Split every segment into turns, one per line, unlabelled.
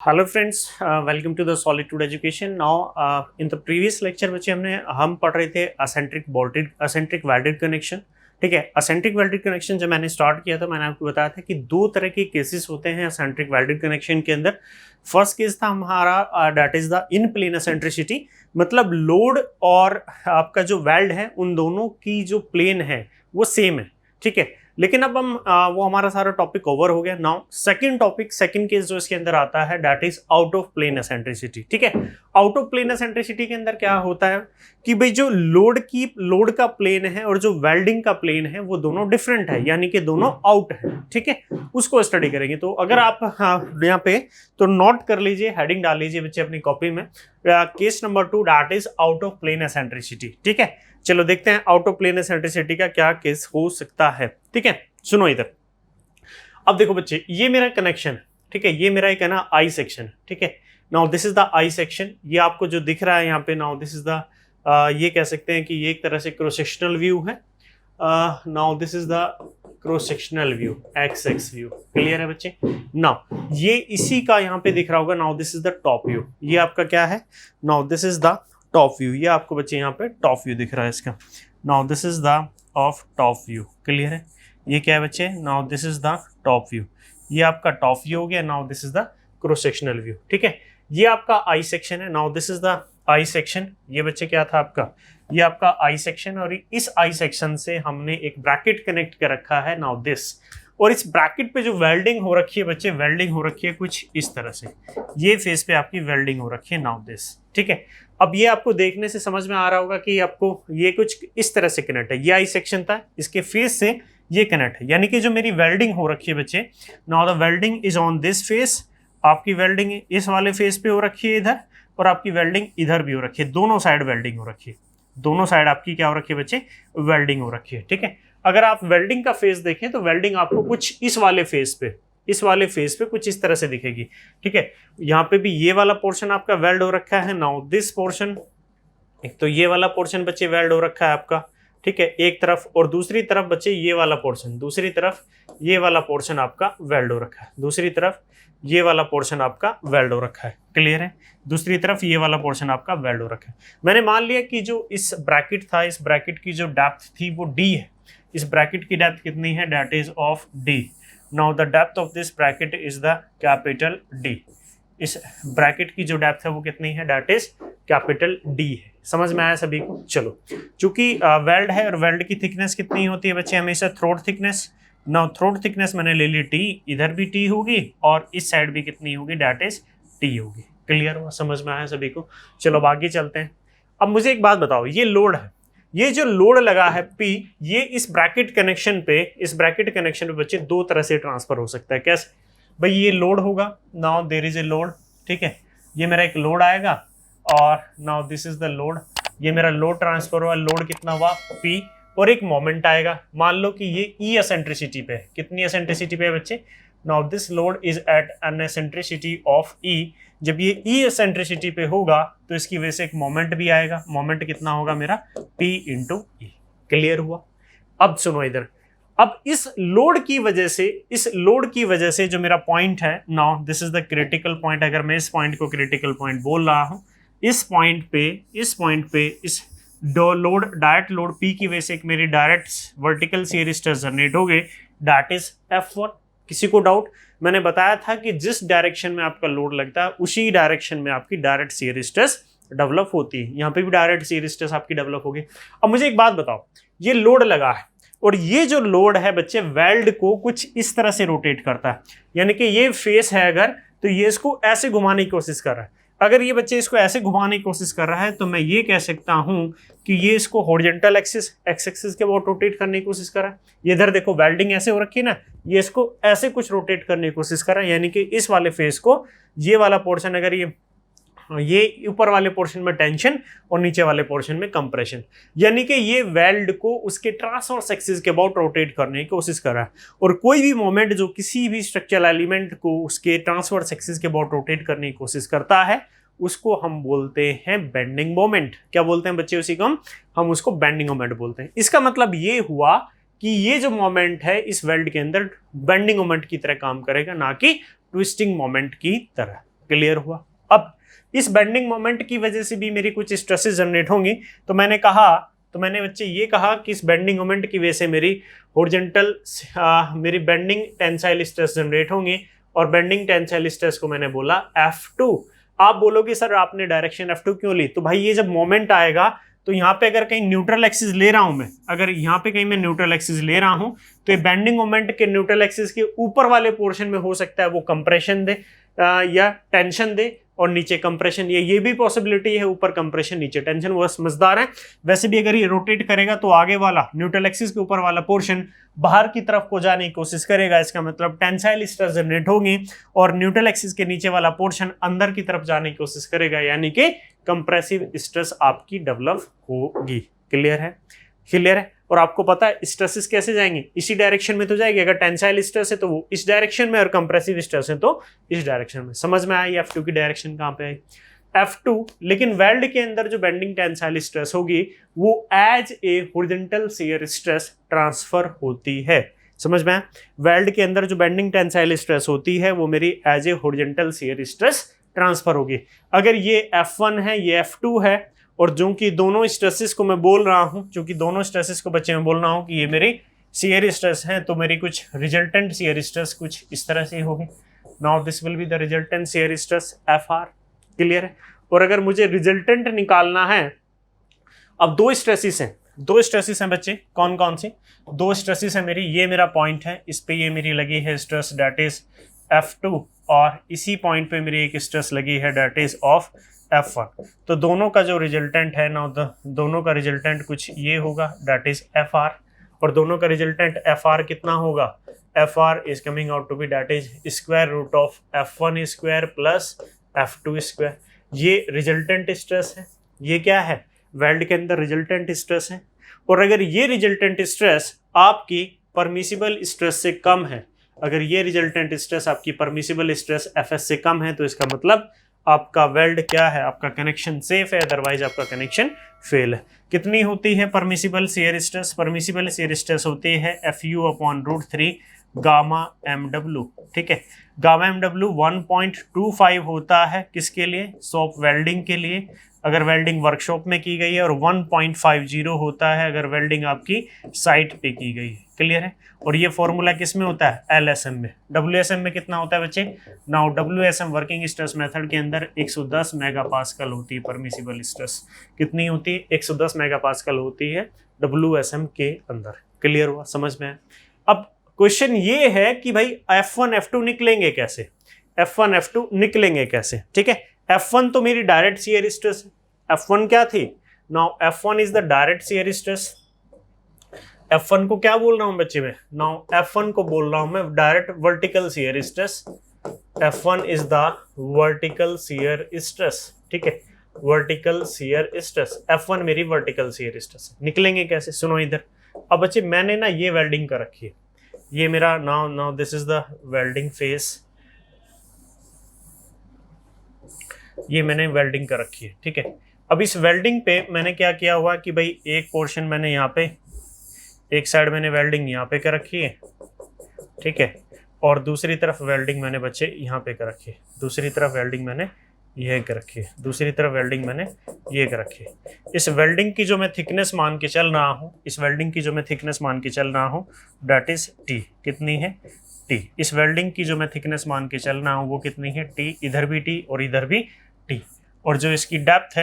Hello friends, welcome to the Solitude Education. Now in the previous lecture बच्चे हम पढ़ रहे थे असेंट्रिक वेल्डेड कनेक्शन। ठीक है, असेंट्रिक वेल्डेड कनेक्शन जब मैंने स्टार्ट किया था मैंने आपको बताया था कि दो तरह के केसेस होते हैं असेंट्रिक वेल्डेड कनेक्शन के अंदर। फर्स्ट केस था हमारा that is the in plane eccentricity, मतलब लोड और आपका जो वेल्ड है उन दोनों की जो प्लेन है वो सेम है। ठीक है, लेकिन अब हम वो हमारा सारा टॉपिक ओवर हो गया। नाउ सेकंड केस जो इसके अंदर आता है that is out of plane eccentricity. ठीक है, आउट ऑफ प्लेन एसेंट्रिसिटी के अंदर क्या होता है कि भाई जो लोड का प्लेन है और जो वेल्डिंग का प्लेन है वो दोनों डिफरेंट है, यानी कि दोनों आउट है। ठीक है, उसको स्टडी करेंगे। तो अगर आप यहाँ पे तो नोट कर लीजिए, हेडिंग डाल लीजिए बच्चे अपनी कॉपी में, case number 2 that is out of plane eccentricity. ठीक है, चलो देखते हैं आउट ऑफ प्लेन एसेंट्रिसिटी का क्या केस हो सकता है। ठीक है, सुनो इधर। अब देखो बच्चे, ये मेरा कनेक्शन है। ठीक है, ये मेरा एक है ना आई सेक्शन। ठीक है, now this is the I section. ये आपको जो दिख रहा है यहाँ पे, नाउ दिस इज द ये कह सकते हैं कि ये एक तरह से क्रॉस सेक्शनल व्यू है। Now this is the cross sectional view, x view. Clear है बच्चे? नाउ ये इसी का यहाँ पे दिख रहा होगा। Now this is the top view. ये आपका क्या है? Now this is the top view. ये आपको बच्चे यहाँ पे टॉप व्यू दिख रहा है इसका। Now this is the of top view. Clear है? ये क्या है बच्चे? Now this is the top view. ये आपका टॉप व्यू हो गया। Now this is the cross sectional view. ठीक है, ये आपका आई सेक्शन है। Now this is the I section. ये बच्चे क्या था आपका? ये आपका आई सेक्शन, और इस आई सेक्शन से हमने एक ब्रैकेट कनेक्ट कर रखा है। नाउ दिस, और इस ब्रैकेट पे जो वेल्डिंग हो रखी है बच्चे, वेल्डिंग हो रखी है कुछ इस तरह से। ये फेस पे आपकी वेल्डिंग हो रखी है। नाउ दिस, ठीक है। अब ये आपको देखने से समझ में आ रहा होगा कि आपको ये कुछ इस तरह से कनेक्ट है। ये आई सेक्शन था, इसके फेस से ये कनेक्ट है, यानी कि जो मेरी वेल्डिंग हो रखी है बच्चे, now the welding is on this face. आपकी वेल्डिंग इस वाले फेस पे हो रखी है इधर, और आपकी वेल्डिंग इधर भी हो रखी है। दोनों साइड वेल्डिंग हो रखी है। दोनों साइड आपकी क्या हो रखी है बच्चे? वेल्डिंग हो रखी है। ठीक है, अगर आप वेल्डिंग का फेस देखें तो वेल्डिंग आपको कुछ इस वाले फेस पे कुछ इस तरह से दिखेगी। ठीक है, यहाँ पे भी ये वाला पोर्शन आपका वेल्ड हो रखा है। नाउ दिस पोर्शन, एक तो ये वाला पोर्शन बच्चे वेल्ड हो रखा है आपका। ठीक है, एक तरफ, और दूसरी तरफ बच्चे ये वाला पोर्शन, दूसरी तरफ ये वाला पोर्शन आपका वेल्ड हो रखा है। दूसरी तरफ ये वाला पोर्शन आपका वेल्ड हो रखा है। क्लियर है? दूसरी तरफ ये वाला पोर्शन आपका वेल्ड हो रखा है। मैंने मान लिया कि जो इस ब्रैकेट था, इस ब्रैकेट की जो डेप्थ थी वो डी है। इस ब्रैकेट की डेप्थ कितनी है? That is of D. Now the depth of this bracket is the capital D. इस ब्रैकेट की जो डेप्थ है वो कितनी है? दैट इज कैपिटल डी है। समझ में आया सभी को? चलो, चूंकि वेल्ड है और वेल्ड की थिकनेस कितनी होती है बच्चे? हमेशा throat thickness. Now throat thickness मैंने ले ली टी, इधर भी टी होगी और इस साइड भी कितनी होगी? दैट इज टी होगी। क्लियर हुआ? समझ में आया सभी को? चलो अब आगे चलते हैं। अब मुझे एक बात बताओ, ये लोड है, ये जो लोड लगा है P, ये इस ब्रैकेट कनेक्शन पे बच्चे दो तरह से ट्रांसफर हो सकता है। कैसे भाई? ये लोड होगा। Now there is a load. ठीक है, ये मेरा एक लोड आएगा, और now this is the load. ये मेरा लोड ट्रांसफर हुआ। लोड कितना हुआ? P, और एक मोमेंट आएगा। मान लो कि ये ई एसेंट्रिसिटी पे है। कितनी एसेंट्रिसिटी पे है बच्चे? Now this load is at an eccentricity of E. जब ये ई एसेंट्रिसिटी पे होगा तो इसकी वजह से एक मोमेंट भी आएगा। मोमेंट कितना होगा मेरा? P इंटू ई। क्लियर हुआ? अब सुनो इधर। अब इस लोड की वजह से जो मेरा पॉइंट है, now this is the critical point. अगर मैं इस पॉइंट को क्रिटिकल पॉइंट बोल रहा हूं, इस पॉइंट पे इस लोड, डायरेक्ट लोड P की वजह से एक मेरी direct vertical shear stress generate हो गई। That is F1। किसी को डाउट? मैंने बताया था कि जिस डायरेक्शन में आपका लोड लगता है उसी डायरेक्शन में आपकी डायरेक्ट शियर स्ट्रेस डेवलप होती है। यहाँ पे भी डायरेक्ट शियर स्ट्रेस आपकी डेवलप होगी। अब मुझे एक बात बताओ, ये लोड लगा है, और ये जो लोड है बच्चे वेल्ड को कुछ इस तरह से रोटेट करता है, यानी कि ये फेस है अगर, तो ये इसको ऐसे घुमाने की कोशिश कर रहा है। अगर ये बच्चे इसको ऐसे घुमाने की कोशिश कर रहा है तो मैं ये कह सकता हूं कि ये इसको हॉरिजॉन्टल एक्सिस के अबाउट रोटेट करने की कोशिश कर रहा है। ये इधर देखो वेल्डिंग ऐसे हो रखी है ना, ये इसको ऐसे कुछ रोटेट करने की कोशिश कर रहा है, यानी कि इस वाले फेस को, ये वाला पोर्शन, अगर ये ऊपर वाले पोर्शन में टेंशन और नीचे वाले पोर्शन में कंप्रेशन, यानी कि ये वेल्ड को उसके ट्रांसवर्स एक्सिस के अबाउट रोटेट करने की कोशिश कर रहा है। और कोई भी मोमेंट जो किसी भी स्ट्रक्चरल एलिमेंट को उसके ट्रांसवर्स एक्सिस के अबाउट रोटेट करने की कोशिश करता है, उसको हम बोलते हैं बेंडिंग मोमेंट। क्या बोलते हैं बच्चे? उसी को हम उसको बेंडिंग मोमेंट बोलते हैं। इसका मतलब ये हुआ कि ये जो मोमेंट है इस वेल्ड के अंदर बेंडिंग मोमेंट की तरह काम करेगा, ना कि ट्विस्टिंग मोमेंट की तरह। क्लियर हुआ। अब इस बेंडिंग मोमेंट की वजह से भी मेरी कुछ स्ट्रेसेस जनरेट होंगी, तो मैंने बच्चे ये कहा कि इस बेंडिंग मोमेंट की वजह से मेरी हॉरिजॉन्टल मेरी बेंडिंग टेंसाइल स्ट्रेस जनरेट होंगी, और बेंडिंग टेंसाइल स्ट्रेस को मैंने बोला F2। आप बोलोगे सर आपने डायरेक्शन F2 क्यों ली? तो भाई ये जब मोमेंट आएगा तो यहाँ पे अगर कहीं न्यूट्रल एक्सिस ले रहा हूं मैं, अगर यहाँ पे कहीं मैं न्यूट्रल एक्सिस ले रहा हूं, तो ये बेंडिंग मोमेंट के न्यूट्रल एक्सिस के ऊपर वाले पोर्शन में हो सकता है वो कंप्रेशन दे या टेंशन दे, और नीचे कंप्रेशन, ये भी पॉसिबिलिटी है, ऊपर कंप्रेशन नीचे टेंशन। वो समझदार है। वैसे भी अगर ये रोटेट करेगा तो आगे वाला न्यूट्रल एक्सिस के ऊपर वाला पोर्शन बाहर की तरफ को जाने की कोशिश करेगा, इसका मतलब टेंसाइल स्ट्रेस जनरेट होगी, और न्यूट्रल एक्सिस के नीचे वाला पोर्शन अंदर की तरफ जाने की कोशिश करेगा, यानी कि कंप्रेसिव स्ट्रेस आपकी डेवलप होगी। क्लियर है? क्लियर है। और आपको पता है स्ट्रेसेस कैसे जाएंगे? इसी डायरेक्शन में तो जाएगी। अगर टेंसाइल स्ट्रेस है तो वो इस डायरेक्शन में, और कंप्रेसिव स्ट्रेस है तो इस डायरेक्शन में। समझ में आई F2 की डायरेक्शन कहाँ पे आई? F2। लेकिन वेल्ड के अंदर जो बेंडिंग टेंसाइल स्ट्रेस होगी वो as a horizontal shear stress transfer होती है। समझ में? वेल्ड के अंदर जो बेंडिंग टेंसाइल स्ट्रेस होती है वो मेरी as a horizontal shear stress transfer होगी। अगर ये F1 है, ये F2 है, और जो कि दोनों स्ट्रेसेस को मैं बोल रहा हूं, क्योंकि दोनों स्ट्रेसेस को बच्चे मैं बोल रहा हूं कि ये मेरी शियर स्ट्रेस है, तो मेरी कुछ रिजल्टेंट शियर स्ट्रेस कुछ इस तरह से होगी। Now this will be the resultant shear stress FR। Clear है? और अगर मुझे रिजल्टेंट निकालना है, अब दो स्ट्रेसेस हैं बच्चे। कौन कौन सी दो स्ट्रेसेस है मेरी? ये मेरा पॉइंट है, इस पे ये मेरी लगी है स्ट्रेस, डेट इज F2, और इसी पॉइंट पे मेरी एक स्ट्रेस लगी है, डेट इज ऑफ F1। तो दोनों का जो रिजल्टेंट है ना, दोनों का रिजल्टेंट कुछ ये होगा, डेट इज FR, और दोनों का रिजल्टेंट FR कितना होगा? FR is coming out to be that is square root of F1 square plus F2 square. ये रिजल्टेंट स्ट्रेस है। ये क्या है? वेल्ड के अंदर रिजल्टेंट स्ट्रेस है। और अगर ये रिजल्टेंट स्ट्रेस आपकी परमिसिबल स्ट्रेस से कम है, अगर ये रिजल्टेंट स्ट्रेस आपकी परमिसिबल स्ट्रेस FS से कम है, तो इसका मतलब आपका वेल्ड क्या है? आपका कनेक्शन सेफ है, अदरवाइज आपका कनेक्शन फेल है। कितनी होती है permissible shear stress? Permissible shear stress होती है FU/√3 गामा MW। ठीक है, गामा MW 1.25 होता है किसके लिए? सॉफ्ट वेल्डिंग के लिए, अगर वेल्डिंग वर्कशॉप में की गई है, और 1.50 होता है अगर वेल्डिंग आपकी साइट पे की गई है। क्लियर है? और ये फॉर्मूला किस में होता है? LSM में। WSM में कितना होता है बच्चे? Now WSM working stress method के अंदर 110 मेगापास्कल होती है परमिसिबल स्ट्रेस। कितनी होती है? 110 मेगापास्कल होती है WSM के अंदर। क्लियर हुआ? समझ में? अब क्वेश्चन ये है कि भाई F1 F2 निकलेंगे कैसे? F1 F2 निकलेंगे कैसे? ठीक है, F1 तो मेरी डायरेक्ट शियर स्ट्रेस है। F1 क्या थी? Now F1 is the direct shear stress. F1 को क्या बोल रहा हूं बच्चे में? नाउ F1 को बोल रहा हूं मैं direct vertical shear stress. F1 is the vertical shear stress. ठीक है, वर्टिकल शियर स्ट्रेस। F1 मेरी वर्टिकल शियर स्ट्रेस। निकलेंगे कैसे? सुनो इधर। अब बच्चे मैंने ना ये वेल्डिंग कर रखी है, ये मेरा now this is the welding face, ये मैंने वेल्डिंग कर रखी है। ठीक है, अब इस वेल्डिंग पे मैंने क्या किया हुआ कि भाई एक पोर्शन मैंने यहाँ पे, एक साइड मैंने वेल्डिंग यहाँ पे कर रखी है। ठीक है, और दूसरी तरफ वेल्डिंग मैंने बच्चे यहाँ पे कर रखी है। दूसरी तरफ वेल्डिंग मैंने ये कर रखी है, दूसरी तरफ वेल्डिंग मैंने ये कर रखी है। इस वेल्डिंग की जो मैं थिकनेस मान के चल रहा हूँ, इस वेल्डिंग की जो मैं थिकनेस मान के चल रहा हूँ, डेट इज T। कितनी है? T। इस वेल्डिंग की जो मैं थिकनेस मान के चल रहा हूँ वो कितनी है? T। इधर भी T और इधर भी T। और जो इसकी डेप्थ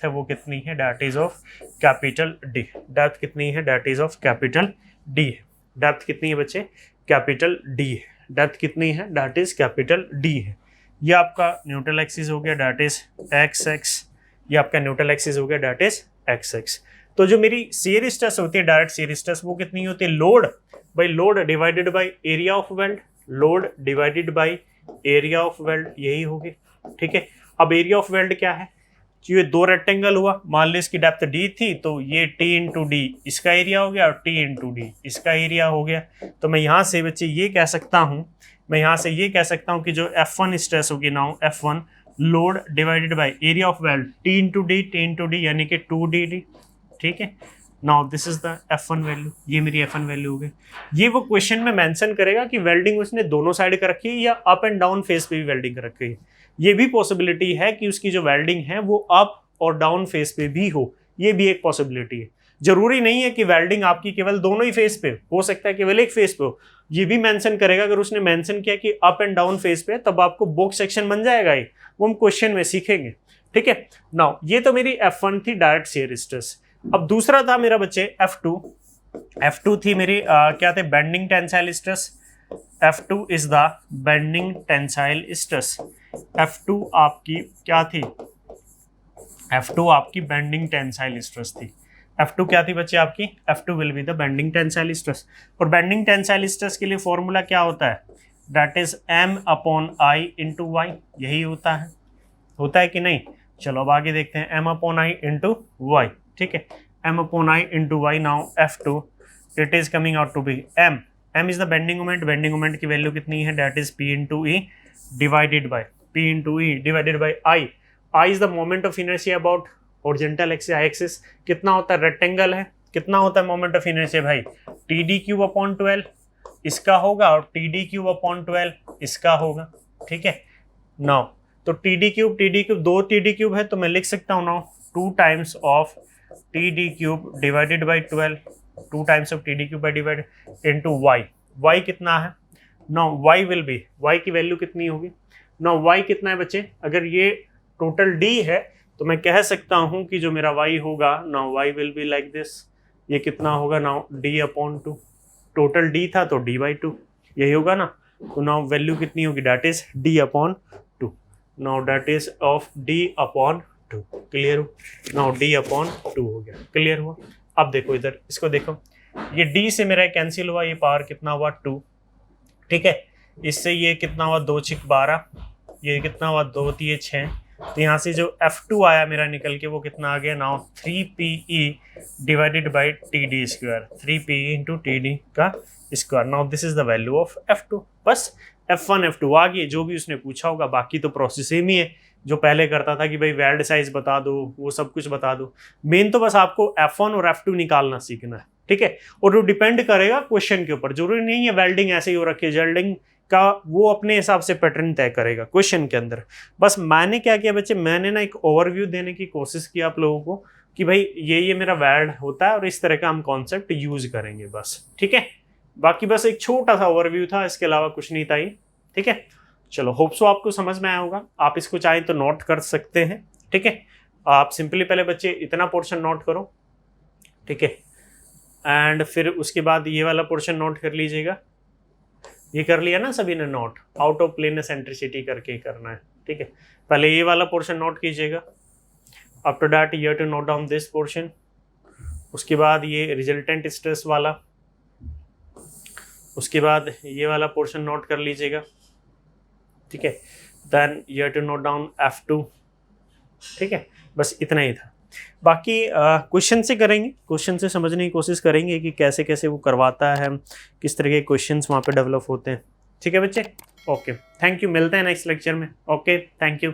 है, वो कितनी है? That is of capital D। Depth कितनी है? That is of capital D। Depth कितनी है बच्चे? कैपिटल D है। डेप्थ कितनी है? डेट इज कैपिटल D है। ये आपका न्यूट्रल एक्सिस हो गया, डेट इज XX। ये आपका न्यूट्रल एक्सिस हो गया, डेट इज XX। तो जो मेरी शियर स्ट्रेस होती है, डायरेक्ट शियर स्ट्रेस, वो कितनी होती है? Load by load divided by area of weld. Load divided by area of weld, यही होगी। ठीक है, अब एरिया ऑफ वेल्ड क्या है? ये दो रेक्टेंगल हुआ, मान लो इसकी डेप्थ D थी, तो ये T इंटू डी इसका एरिया हो गया, और T इंटू डी इसका एरिया हो गया। तो मैं यहाँ से बच्चे ये कह सकता हूँ, कि जो F1 स्ट्रेस होगी, now F1 load divided by area of weld T into D यानी कि 2dd। ठीक है, now this is the F1 value, ये मेरी F1 वैल्यू हो गई। ये वो क्वेश्चन में मेंशन करेगा कि वेल्डिंग उसने दोनों साइड कर रखी है या अप एंड डाउन फेस पे भी वेल्डिंग कर रखी है। ये भी पॉसिबिलिटी है कि उसकी जो वेल्डिंग है वो अप और डाउन फेस पे भी हो, ये भी एक पॉसिबिलिटी है। जरूरी नहीं है कि वेल्डिंग आपकी केवल दोनों ही फेस पे हो सकता है केवल एक फेस पे हो, ये भी मेंशन करेगा। अगर उसने मेंशन किया कि अप एंड डाउन फेस पे, तब आपको बॉक्स सेक्शन बन जाएगा ये, वो हम क्वेश्चन में सीखेंगे, ठीक है। नाउ ये तो मेरी F1 थी डायरेक्ट शियर स्ट्रेस। अब दूसरा था मेरा बच्चे F2 थी मेरी क्या थे, bending tensile stress. F2 is the bending tensile stress. F2 आपकी क्या थी, F2 आपकी बेंडिंग टेंसाइल स्ट्रेस थी। F2 क्या थी बच्चे आपकी, F2 will be the bending tensile stress. और बेंडिंग टेंसाइल स्ट्रेस के लिए फॉर्मूला क्या होता है, that is M/I into Y, यही होता है कि नहीं। चलो अब आगे देखते हैं, M/I इंटू वाई, ठीक है, M/I into y. Now F2 it is coming out to be M is the bending moment की वैल्यू कितनी है, that is P into e divided by I is the moment of inertia about horizontal axis, I axis. कितना होता है, rectangle है, कितना होता है मोमेंट ऑफ इनर्शिया भाई, TD3/12 इसका होगा और TD3/12 इसका होगा, ठीक है। नाउ तो TD3 दो TD3 है, तो मैं लिख सकता हूँ now 2 times of TD3 divided by 12, 2 times of TD3 divided into y कितना है। Now y will be, y की वैल्यू कितनी होगी। नाउ y कितना है बच्चे, अगर ये टोटल d है तो मैं कह सकता हूं कि जो मेरा y होगा, now y will be like this, ये कितना होगा, नाउ d/2, टोटल d था तो d/2, यही होगा ना। तो नाउ वैल्यू कितनी होगी, that is d/2, now that is of d/2, clear हो। नाउ d/2 हो गया, क्लियर हुआ। अब देखो इधर, इसको देखो, ये d से मेरा कैंसिल हुआ, ये पावर कितना हुआ 2, ठीक है। इससे ये कितना हुआ 2 6 12, ये कितना हुआ 2 3 6, तो यहाँ से जो F2 आया मेरा निकल के वो कितना आ गया, now 3PE divided by TD square, 3PE into TD का square. Now this is the value of F2। बस F1 F2 आ गई, जो भी उसने पूछा होगा, बाकी तो प्रोसेस सेम ही है जो पहले करता था कि भाई वेल्ड साइज बता दो, वो सब कुछ बता दो। मेन तो बस आपको F1 और F2 निकालना सीखना है, ठीक है। और वो डिपेंड करेगा क्वेश्चन के ऊपर, जरूरी नहीं है वेल्डिंग ऐसे ही हो रखी है, वेल्डिंग का वो अपने हिसाब से पैटर्न तय करेगा क्वेश्चन के अंदर। बस मैंने क्या किया बच्चे, मैंने ना एक ओवरव्यू देने की कोशिश की आप लोगों को कि भाई ये मेरा वेल्ड होता है और इस तरह का हम कॉन्सेप्ट यूज करेंगे, बस, ठीक है। बाकी बस एक छोटा सा ओवरव्यू था, इसके अलावा कुछ नहीं था ये, ठीक है। चलो होप सो आपको समझ में आया होगा। आप इसको चाहें तो नोट कर सकते हैं, ठीक है। आप सिंपली पहले बच्चे इतना पोर्शन नोट करो, ठीक है, एंड फिर उसके बाद ये वाला पोर्शन नोट कर लीजिएगा। ये कर लिया ना सभी ने note, out of plane eccentricity करके करना है, ठीक है। पहले ये वाला पोर्शन नोट कीजिएगा, after that you have to note down this portion. उसके बाद ये रिजल्टेंट स्ट्रेस वाला, उसके बाद ये वाला पोर्शन नोट कर लीजिएगा, ठीक है। Then you have to note down F2, ठीक है। बस इतना ही था, बाकी क्वेश्चन से करेंगे, क्वेश्चन से समझने की कोशिश करेंगे कि कैसे कैसे वो करवाता है, किस तरह के क्वेश्चंस वहाँ पे डेवलप होते हैं, ठीक है बच्चे। ओके, थैंक यू, मिलते हैं नेक्स्ट लेक्चर में। Okay, thank you.